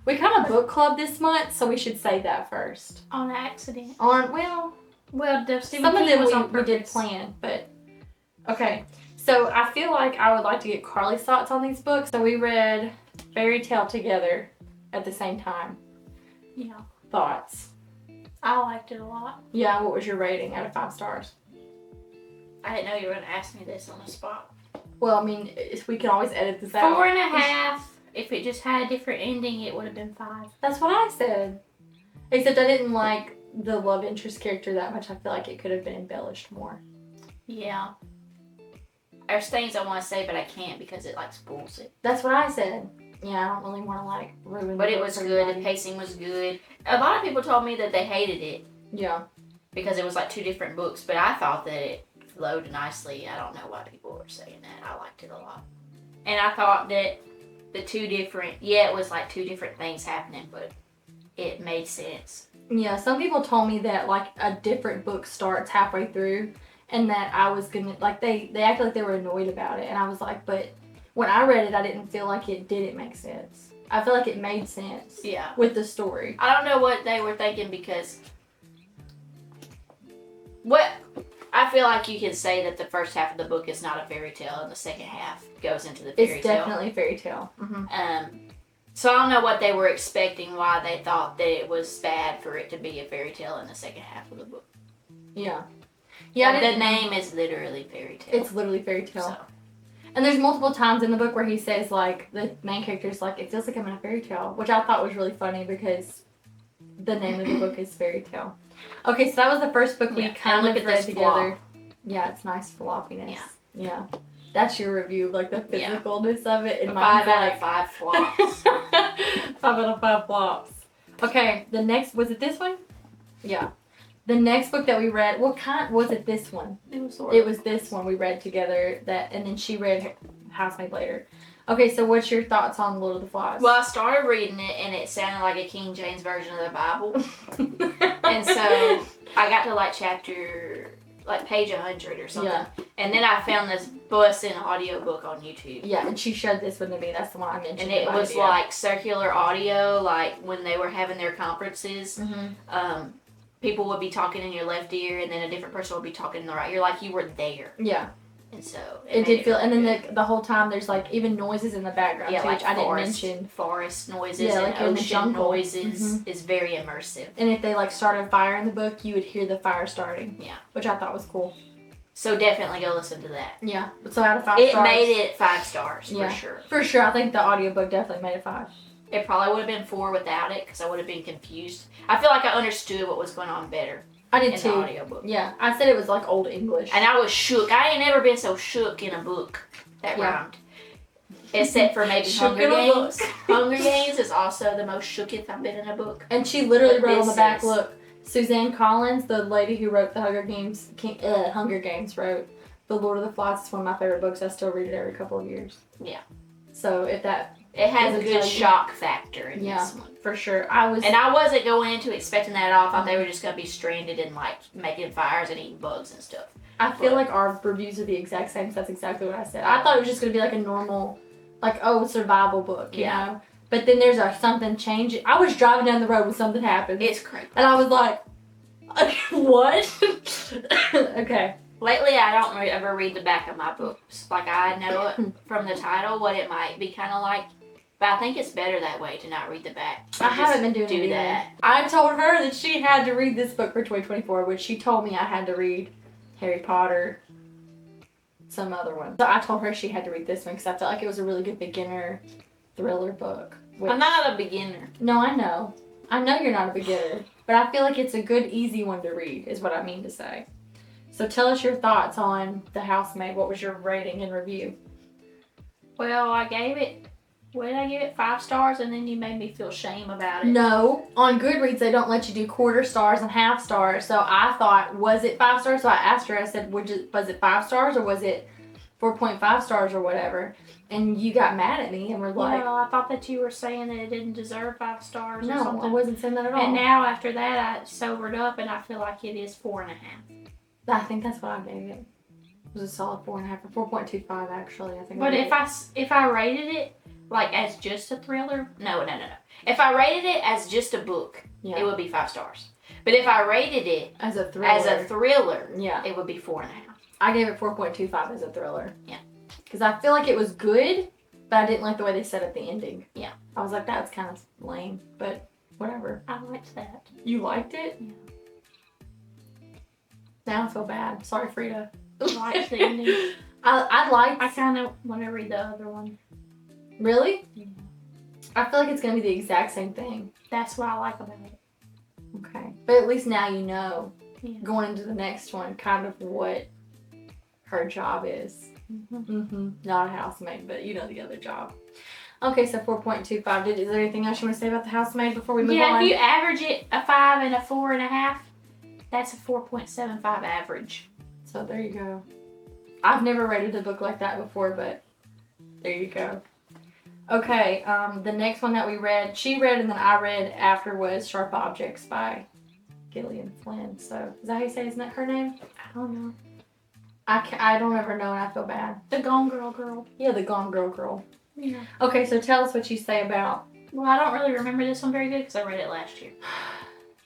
We kind of book club this month, so we should say that first. On accident. Well, Stephen some of King them was on we did purpose. plan, but okay. So I feel like I would like to get Carly's thoughts on these books. So we read Fairy Tale together at the same time. Yeah. Thoughts? I liked it a lot. Yeah, what was your rating out of 5 stars? I didn't know you were going to ask me this on the spot. Well, I mean, we can always edit this out. 4.5. If it just had a different ending, it would have been 5. That's what I said. Except I didn't like the love interest character that much. I feel like it could have been embellished more. Yeah. There's things I want to say, but I can't because it spoils it. That's what I said. Yeah, I don't really want to ruin. But it was good. The pacing was good. A lot of people told me that they hated it. Yeah. Because it was 2 different books, but I thought that it flowed nicely. I don't know why people were saying that. I liked it a lot. And I thought that the 2 different, it was 2 different things happening, but it made sense. Yeah, some people told me that a different book starts halfway through and that I was gonna, they acted like they were annoyed about it. And I was like, but when I read it, I didn't feel like it didn't make sense. I feel like it made sense. Yeah. With the story. I don't know what they were thinking because I feel like you can say that the first half of the book is not a fairy tale and the second half goes into the fairy tale. It's definitely fairy tale. Mm-hmm. So I don't know what they were expecting, why they thought that it was bad for it to be a fairy tale in the second half of the book. Yeah. Yeah. The name is literally fairy tale. It's literally fairy tale. So. And there's multiple times in the book where he says, the main character's it feels like I'm in a fairy tale, which I thought was really funny because the name of the book is Fairy Tale. Okay, so that was the first book we kind of read together. Flop. Yeah, it's nice floppiness. Yeah. That's your review of the physicalness of it. And 5 out of 5 flops. 5 out of 5 flops. Okay, the next, was it this one? Yeah. The next book that we read, what kind, was it this one? It was this one we read together, and then she read Housemaid later. Okay, so what's your thoughts on Lord of the Flies? Well, I started reading it, and it sounded like a King James version of the Bible. And so I got to chapter, page 100 or something. Yeah. And then I found this bussin' audiobook on YouTube. Yeah, and she showed this one to me. That's the one I mentioned. And it was circular audio, when they were having their conferences. Mm-hmm. People would be talking in your left ear, and then a different person would be talking in the right ear, you were there. Yeah. And so it did feel, and then the whole time there's even noises in the background too, which I didn't mention. Forest noises and ocean noises is very immersive. And if they start a fire in the book, you would hear the fire starting. Yeah, which I thought was cool. So definitely go listen to that. Yeah. So out of 5 stars, it made it 5 stars for sure. For sure, I think the audiobook definitely made it 5. It probably would have been 4 without it because I would have been confused. I feel like I understood what was going on better. I did too. The audiobook. Yeah, I said it was old English. And I was shook. I ain't never been so shook in a book that rhymed. Except for maybe Hunger Games. Hunger Games is also the most shooketh I've been in a book. And she literally wrote on the back, look, Suzanne Collins, the lady who wrote the Hunger Games, wrote The Lord of the Flies. It's one of my favorite books. I still read it every couple of years. Yeah. So if that... It has a good shock factor in this one. For sure. And I wasn't going into expecting that at all. I thought they were just going to be stranded and making fires and eating bugs and stuff. I feel like our reviews are the exact same. So that's exactly what I said. I thought it was just going to be a normal, survival book, you know? But then there's something changing. I was driving down the road when something happened. It's crazy. And I was like, what? Okay. Lately, I don't ever read the back of my books. I know it from the title what it might be kind of like. But I think it's better that way to not read the back. I haven't been doing that. I told her that she had to read this book for 2024, which she told me I had to read Harry Potter, some other one. So I told her she had to read this one because I felt like it was a really good beginner thriller book. I'm not a beginner. No, I know. I know you're not a beginner. But I feel like it's a good, easy one to read is what I mean to say. So tell us your thoughts on The Housemaid. What was your rating and review? Well, I gave it 5 stars, and then you made me feel shame about it. No. On Goodreads, they don't let you do quarter stars and half stars. So I thought, was it 5 stars? So I asked her, I said, was it 5 stars or was it 4.5 stars or whatever? And you got mad at me and were like... Well, I thought that you were saying that it didn't deserve 5 stars or something. No, I wasn't saying that at all. And now after that, I sobered up and I feel like it is 4.5. I think that's what I gave it. It was a solid 4.5 or 4.25 actually. I think. But if I rated it, like as just a thriller, no. If I rated it as just a book, Yeah. it would be 5 stars. But if I rated it As a thriller. yeah, it would be 4.5. I gave it 4.25 as a thriller. Yeah. Because I feel like it was good, but I didn't like the way they set up the ending. Yeah. I was like, that's kind of lame, but whatever. I liked that. You liked it? Yeah. Now I feel bad. Sorry, Frida. I liked the ending. I kind of want to read the other one. Really? Yeah. I feel like it's going to be the exact same thing. That's what I like about it. Okay. But at least now you know, Yeah. going into the next one, kind of what her job is. Not a housemaid, but you know the other job. Okay, so 4.25. Is there anything else you want to say about the housemaid before we move on? Yeah, if you average it a 5 and a 4.5, that's a 4.75 average. So there you go. I've never rated a book like that before, but there you go. Okay, the next one that we read, she read and then I read after was Sharp Objects by Gillian Flynn. So is that how you say? Isn't that her name? I don't know. I don't ever know and I feel bad. The Gone Girl. Yeah, the Gone Girl. Yeah. Okay, so tell us what you say about. Well, I don't really remember this one very good because I read it last year.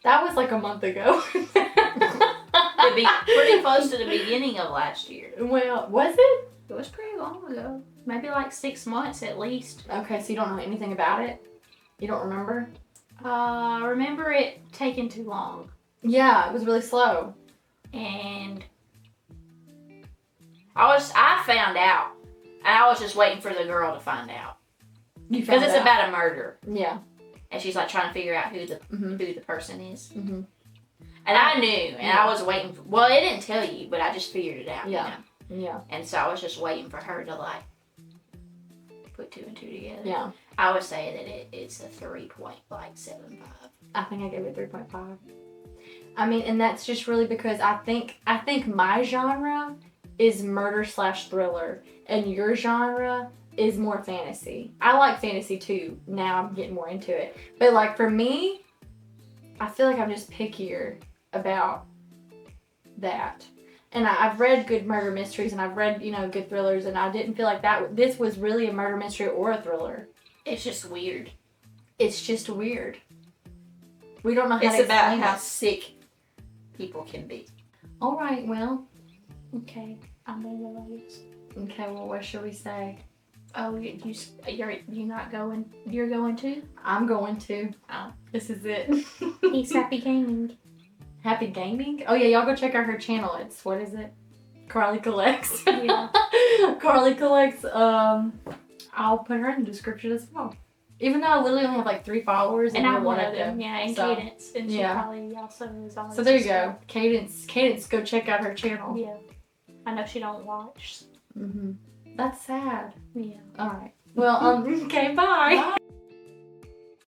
That was like a month ago. It'd be pretty close to the beginning of last year. Well, was it? It was pretty long ago. Maybe like 6 months at least. Okay, so you don't know anything about it? You don't remember? I remember it taking too long. Yeah, it was really slow. And I found out. And I was just waiting for the girl to find out. Because it's about a murder. Yeah. And she's like trying to figure out who the person is. Mm-hmm. And I knew, and I was waiting for, well, it didn't tell you, but I just figured it out. Yeah. You know? Yeah. And so I was just waiting for her to like put 2 and 2 together. Yeah. I would say that it's a 3.75. I think I gave it 3.5. I mean, and that's just really because I think my genre is murder/thriller, and your genre is more fantasy. I like fantasy too. Now I'm getting more into it. But like for me, I feel like I'm just pickier about that. And I've read good murder mysteries and I've read, good thrillers, and I didn't feel like this was really a murder mystery or a thriller. It's just weird. It's just weird. We don't know how It's to about explain how it. sick people can be. All right, well. Okay, I'm gonna go like this. Okay, well, what should we say? Oh, you're not going. You're going too. I'm going to. Oh. This is it. He's happy gaming. Happy gaming? Oh yeah, y'all go check out her channel. It's, what is it? Carly Collects. Yeah. Carly Collects. I'll put her in the description as well. Even though I literally only have like 3 followers, And you're I'm one of them. Yeah, and So, Cadence, and she yeah. probably also is on. So there you go. Cadence, go check out her channel. Yeah, I know she don't watch. That's sad. Yeah. All right. Well, okay, bye. Bye.